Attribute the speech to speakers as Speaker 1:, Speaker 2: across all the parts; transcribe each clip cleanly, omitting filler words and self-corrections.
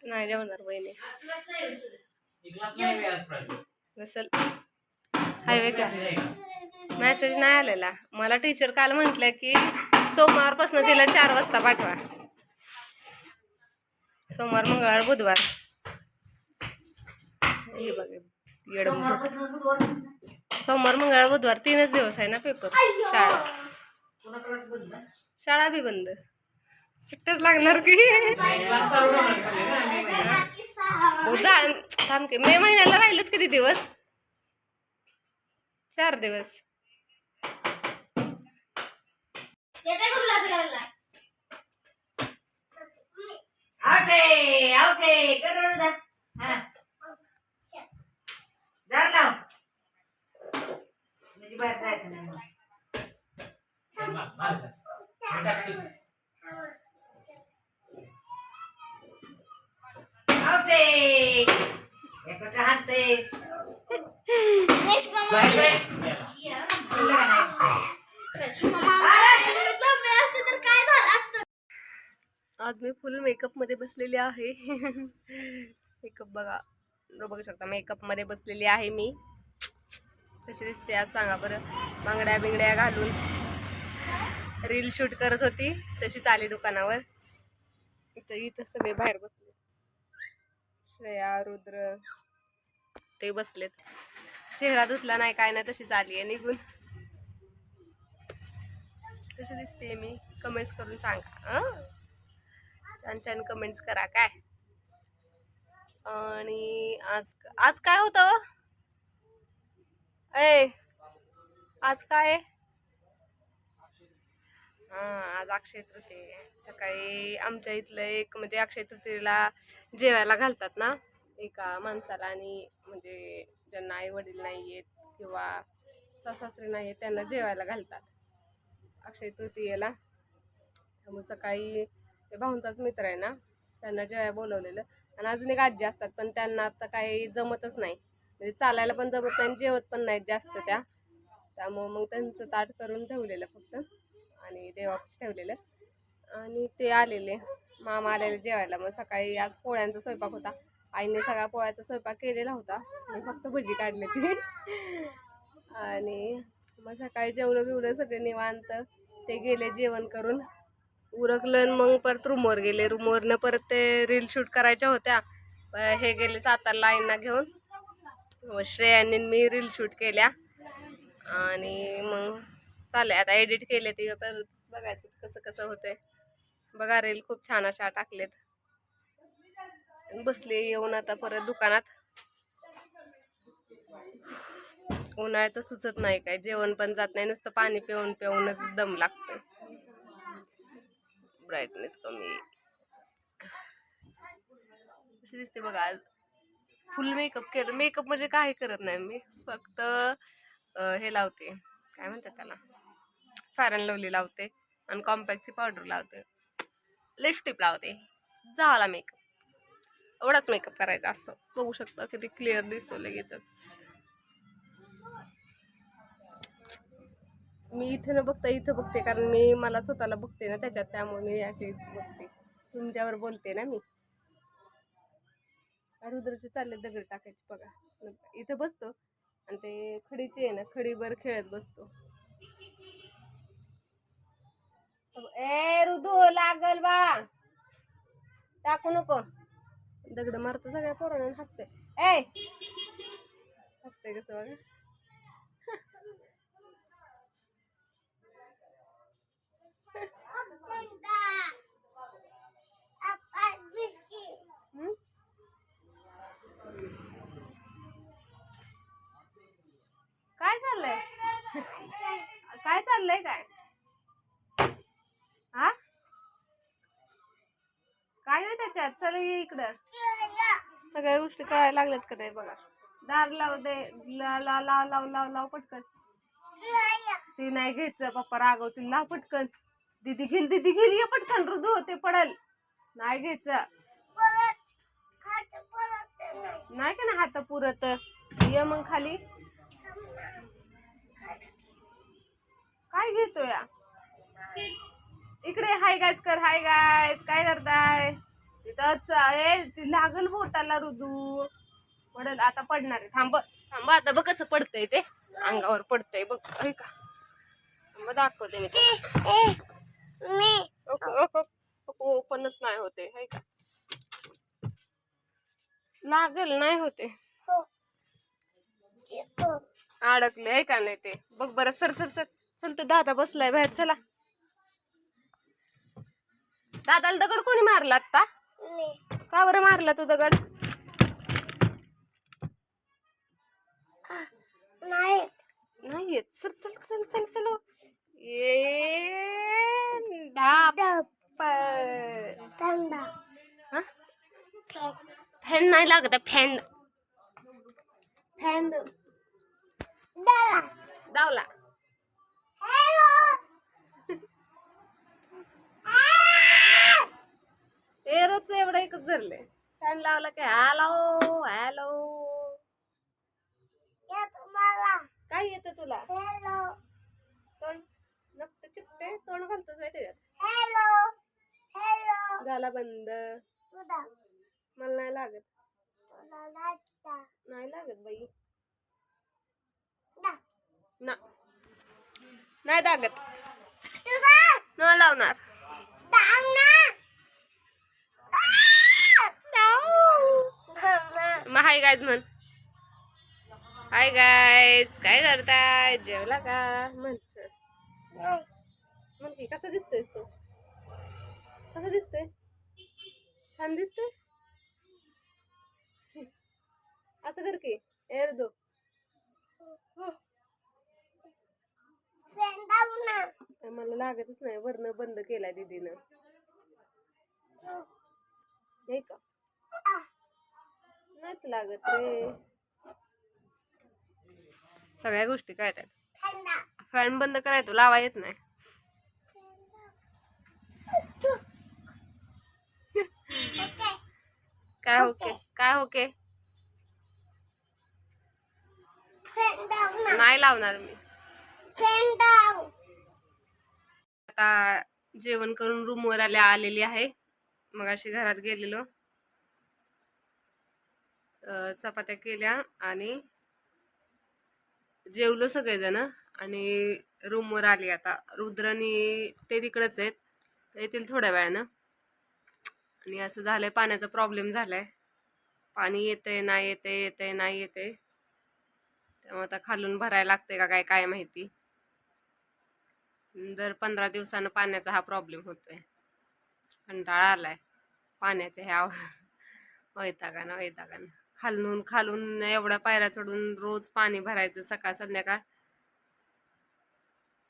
Speaker 1: नाही जेवणार बहिणी नसल हायवे का मेसेज नाही आलेला मला. टीचर काल म्हटलं की सोमवारपासून तिला 4 वाजता पाठवा. सोमवार मंगळवार बुधवार हे बघ सोमवार मंगळवार बुधवार 3च दिवस आहे ना पेपर. शाळा बी बंद. सुट्ट्याच लागणार की थांब की. मे महिन्याला राहिलच किती दिवस? 4 दिवस. आज मी फुल मेकअप मध्ये बसलेली आहे. मेकअप बघा, बघू शकता मेकअप मध्ये बसलेली आहे मी. कशी दिसते आज सांगा बरं. बांगड्या बिंगड्या घालून रील शूट करत होती तशीच आली दुकानावर. इथं सगळे बाहेर बसले. श्रेया रुद्र ते बसलेत. चेहरा धुतला नाही काय नाही तशीच आली आहे निघून. कशी दिसते मी कमेंट्स करून सांगा. छान छान कमेंट्स करा काय. आणि आज काय होतं? आज काय? आज अक्षय तृतीया. सकाळी आमच्या इथलं एक म्हणजे अक्षय तृतीयेला जेवायला घालतात ना एका माणसाला. आणि म्हणजे ज्यांना आई वडील नाही आहेत किंवा सासरे नाही आहेत त्यांना जेवायला घालतात अक्षय तृतीयेला. मग सकाळी ते भाऊंचाच मित्र आहे ना त्यांना जेवायला बोलवलेलं. आणि अजून एक आजी असतात पण त्यांना आता काही जमतच नाही. म्हणजे चालायला पण जमत नाही जेवत पण नाहीत जास्त त्या. त्यामुळं मग त्यांचं ताट करून ठेवलेलं फक्त आणि देवापाशी ठेवलेलं. आणि ते आलेले मामा आलेले जेवायला. मग सकाळी आज पोळ्यांचा स्वयंपाक होता. आईने सगळा पोळ्याचा स्वयंपाक केलेला होता. मी फक्त भजी काढली ती. आणि मग सकाळी जेवलं बिवलं सगळे निवांत. ते गेले जेवण करून उरकलं. मग परत रूमवर गेले. रूमवरनं परत ते रील शूट करायच्या होत्या. हे गेले सातारला आईंना घेऊन. श्रेयाने मी रील शूट केल्या आणि मग चालले आता एडिट केले ते तर बघायचं कसं कसं होतंय. बघा रील खूप छान अशा टाकलेत. बसले येऊन आता परत दुकानात. उन्हाळ्याचं सुचत नाही काय. जेवण पण जात नाही. नुसतं पाणी पिऊन पिऊनच दम लागतं. ब्राईटनेस कमी. कशी दिसते बघा आज. फुल मेकअप केलं. मेकअप म्हणजे काही करत नाही मी. फक्त हे लावते काय म्हणतात त्याला फेअर अँड लवली लावते आणि कॉम्पॅक्टची पावडर लावते. लिपस्टिक लावते. झाला मेकअप. एवढाच मेकअप करायचा असतो. बघू शकता किती क्लिअर दिसतो लगेचच. मी इथे न बघता इथं बघते कारण मी मला स्वतःला बघते ना त्याच्यात. त्यामुळे मी अशी बघते. तुमच्यावर बोलते ना मी. रुद्रचे चालले दगड टाकायचे बघा. इथं बसतो आणि ते खडीची आहे ना खडीवर खेळत बसतो. रुदू लागल बाळा टाकू नको. दगड मारतो सगळ्या पोरांना हसते. हसते कसं बघा. काय चाललंय? काय चाललंय काय? हा काय नाही त्याच्यात. चल ये इकडं. सगळ्या गोष्टी कळायला लागल्यात का नाही बघा. दार लाव दे. लाव लाव लाव लाव लाव पटकन. ती नाही घ्यायचं पप्पा रागवतील. लाव पटकन. दीदी घेईल ये पटकन. रुदू होते पडल. नाही घ्यायचं. नाही का ना हात पुरत. ये मग खाली. काय घेतो या इकडे. हाय गाईज कर. हाय गाईज काय करताय? तिथंच आहे ती लागल बोटाला रुदू पडल आता पडणार आहे. थांब थांब आता बघ कसं पडतंय ते अंगावर पडतंय बघ ऐका मग दाखवते मी ओपनच नाही होते है का लागल नाही होते अडकले आहे का नाही ते बघ बरं सर सर सर चल तर दादा बसलाय बाहेर चला दादाला दगड कोणी मारला आता का बरं मारला तू दगड नाही येत चल चल चल चल चल ये फॅन नाही लागत फॅन फॅन दावला ते रोजचं एवढं एकच धरले फॅन लावला की हॅलो हॅलो काय येतं तुला तोंड नक्की चिपटे तोंड घालतोस त्याच्यात झाला बंद मला नाही लागत नाही लागत बाई ना नाही लागत न लावणार मग हाय गायज म्हण हाय गायज काय करताय जेवला का म्हण म्हण की कसं दिसतोय तू कसं दिसतोय छान दिसतोय असं कर की एर दो मला लागतच नाही वरण बंद केलाय दीदीनं नाही का नाच लागत रे सगळ्या गोष्टी कळतात फॅन बंद करायचो लावा येत नाही काय ओके काय ओके नाही लावणार मी आता जेवण करून रूमवर आलेली आहे मग अशी घरात गेलेलो चपात्या केल्या आणि जेवलो सगळेजण आणि रूमवर आली आता रुद्रानी ते तिकडच आहेत येतील थोड्या वेळानं आणि असं झालंय पाण्याचा प्रॉब्लेम झालाय पाणी येतंय नाही येतंय येतंय नाही येतंय त्यामुळे आता खालून भरायला लागतंय का काय माहिती दर 15 दिवसानं पाण्याचा हा प्रॉब्लेम होतोय कंटाळा आलाय पाण्याच्या ह्या वैतागानं खालून एवढ्या पायऱ्या चढून रोज पाणी भरायचं सकाळ संध्याकाळ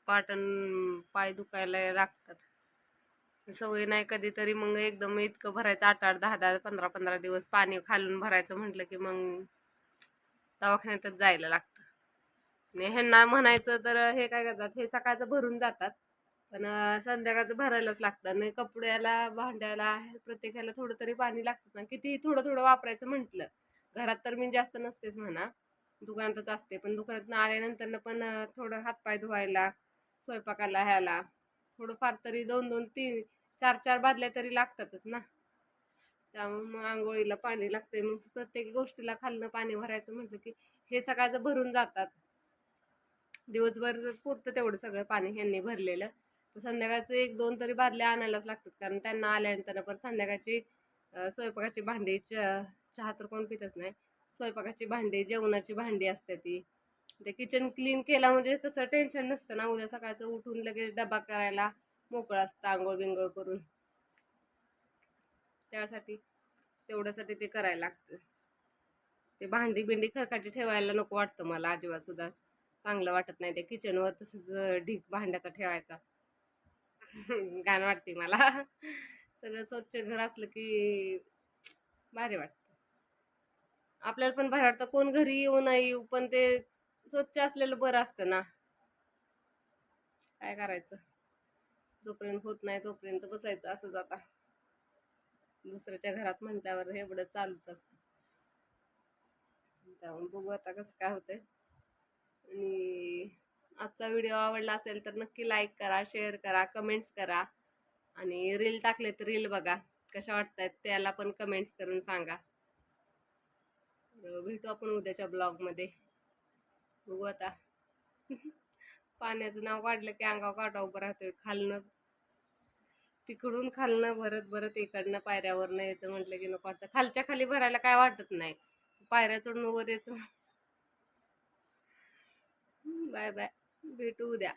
Speaker 1: पाटण पाय दुखायला लागतात सवय नाही कधीतरी मग एकदम इतकं भरायचं 8-8 10-10 15-15 दिवस पाणी खालून भरायचं म्हटलं की मग दवाखान्यातच जायला लागतं आणि ह्यांना म्हणायचं तर हे काय करतात हे सकाळचं भरून जातात पण संध्याकाळचं भरायलाच लागतं आणि कपड्याला भांड्याला प्रत्येकाला थोडं तरी पाणी लागतं ना किती थोडं थोडं वापरायचं म्हटलं घरात तर मी जास्त नसतेच म्हणा दुकानातच असते पण दुकानात आल्यानंतर पण थोडं हातपाय धुवायला स्वयंपाकाला ह्याला थोडं फार तरी 2-2 3-4 बादल्या तरी लागतातच ना त्यामुळे मग आंघोळीला पाणी लागतंय मग प्रत्येक गोष्टीला खालनं पाणी भरायचं म्हटलं की हे सकाळचं भरून जातात दिवसभर पुरतं तेवढं सगळं पाणी ह्यांनी भरलेलं संध्याकाळचं 1-2 तरी बादल्या आणायलाच लागतात कारण त्यांना आल्यानंतर पण संध्याकाळची स्वयंपाकाची भांडी चहा तर कोण पितच नाही स्वयंपाकाची भांडी जेवणाची भांडी असते ती ते किचन क्लीन केला म्हणजे कसं टेन्शन नसतं ना उद्या सकाळचं उठून लगेच डबा करायला मोकळं असतं आंघोळ बिंघोळ करून त्यासाठी तेवढ्यासाठी ते करायला लागतं ते भांडी बिंडी खरकाटी ठेवायला नको वाटतं मला अजिबात सुद्धा चांगलं वाटत नाही ते किचनवर तसंच ढीक भांड्याचा ठेवायचा घाण वाटते मला सगळं स्वच्छ घर असलं की भारी वाटतं आपल्याला पण भारी वाटतं कोण घरी येऊ नाही येऊ पण ते स्वच्छ असलेलं बरं असतं ना काय करायचं जोपर्यंत होत नाही तोपर्यंत बसायचं असंच आता दुसऱ्याच्या घरात म्हटल्यावर एवढं चालूच असतं त्यामुळे बघू आता कसं काय होतंय आणि आजचा व्हिडिओ आवडला असेल तर नक्की लाईक करा शेअर करा कमेंट्स करा आणि रील टाकले तर रील बघा कशा वाटतायत त्याला पण कमेंट्स करून सांगा. भेटू आपण उद्याच्या ब्लॉगमध्ये. बघू आता. पाण्याचं नाव काढलं की अंगावर काटा उभं राहतोय. खालनं तिकडून खालनं भरत भरत इकडनं पायऱ्यावरनं यायचं म्हटलं की नको वाटतं. खालच्या खाली भरायला काय वाटत नाही, पायऱ्या चढून वर यायचं. बाय बाय, भेटू उद्या.